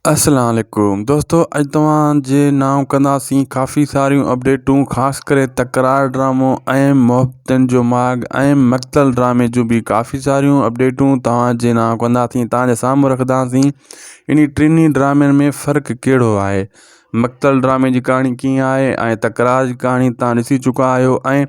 अस्सलाम वालेकुम दोस्तों, अज तव्हांजे नाम कंदासीं काफ़ी सारियूं अपडेटूं, ख़ासि करे तकरार ड्रामो ऐं मोहब्बतनि जो माॻ ऐं मक़तल ड्रामे जूं बि काफ़ी सारियूं अपडेटूं तव्हांजे नाम कंदासीं, तव्हांजे साम्हूं रखंदासीं। इन टिनी ड्रामनि में फ़र्क़ु कहिड़ो आहे, मक़तल ड्रामे जी कहाणी कीअं आहे ऐं तकरार जी कहाणी तव्हां ॾिसी चुका आहियो, ऐं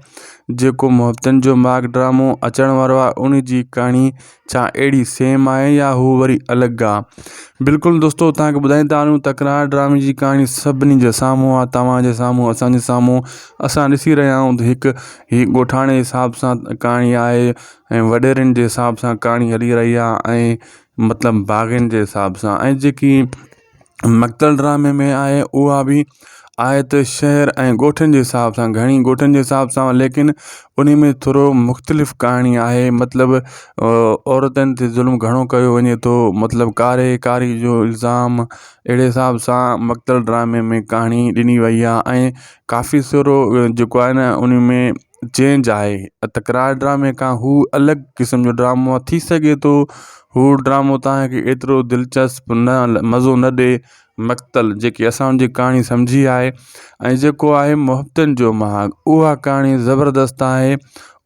जेको मोहब्बतनि जो माॻ ड्रामो अचण वारो आहे उन जी कहाणी छा अहिड़ी सेम आहे या हू वरी अलॻि आहे। बिल्कुलु दोस्तों, तव्हांखे ॿुधाईंदा आहियूं तकरार ड्रामे जी कहाणी सभिनी जे साम्हूं आहे, तव्हांजे साम्हूं, असांजे साम्हूं। असां ॾिसी रहिया आहियूं त हीअ ॻोठाणे जे हिसाब सां कहाणी आहे ऐं वॾेरनि जे हिसाब सां कहाणी हली रही आहे ऐं मतिलबु भाॻनि जे हिसाब सां। ऐं जेकी मक़तल ड्रामे में आहे उहा बि आहे त शहर ऐं ॻोठनि जे हिसाब सां, घणी ॻोठनि जे हिसाब सां, लेकिन उन में थोरो मुख़्तलिफ़ कहाणी आहे। मतिलबु औरतुनि ते ज़ुल्म घणो कयो वञे थो, मतिलबु कारी जो इल्ज़ाम, अहिड़े हिसाब सां मक़तल ड्रामे में कहाणी ॾिनी वई आहे। ऐं काफ़ी सारो जेको आहे न उन में चेंज आहे, तकरार ड्रामे खां हू अलॻि क़िस्म जो ड्रामो आहे। थी सघे थो हू ड्रामो तव्हांखे एतिरो दिलचस्प न मज़ो न ॾिए मक़तल, जेकी असांजी कहाणी सम्झी आहे। ऐं जेको आहे मोहब्बतनि जो माॻ, उहा कहाणी ज़बरदस्त आहे।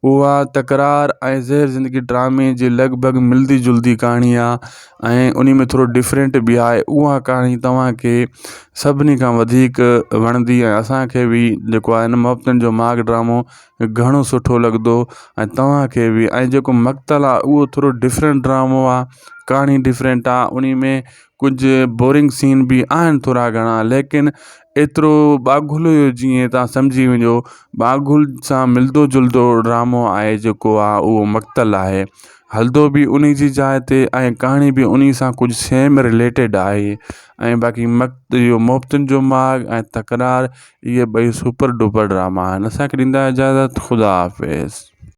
उहा तकरार ऐं ज़हर ज़िंदगी ड्रामे जे लॻभॻि मिलंदी जुलदी कहाणी आहे ऐं उन में थोरो डिफरेंट बि आहे। उहा कहाणी तव्हांखे सभिनी खां वधीक वणंदी ऐं असांखे बि जेको आहे न मोहब्बतनि जो माॻ ड्रामो घणो सुठो लॻंदो ऐं तव्हांखे बि। ऐं जेको मक़तल आहे उहो थोरो डिफरेंट ड्रामो आहे, कहाणी डिफरेंट आहे। उन में कुझु बोरिंग सीन बि आहिनि थोरा घणा, लेकिन एतिरो बागुल हुयो जीअं तव्हां सम्झी वञो, बागुल सां मिलंदो जुलंदो ड्रामो आहे जेको आहे उहो मक़तल आहे। हलंदो बि उन जी जाइ ते ऐं कहाणी बि उन सां कुझु सेम रिलेटेड आहे। ऐं बाक़ी इहो मोहब्बतनि जो माॻ ऐं तकरार, इहे ॿई सुपर डुपर ड्रामा आहिनि। असांखे ॾींदा इजाज़त, ख़ुदा हाफ़िज़।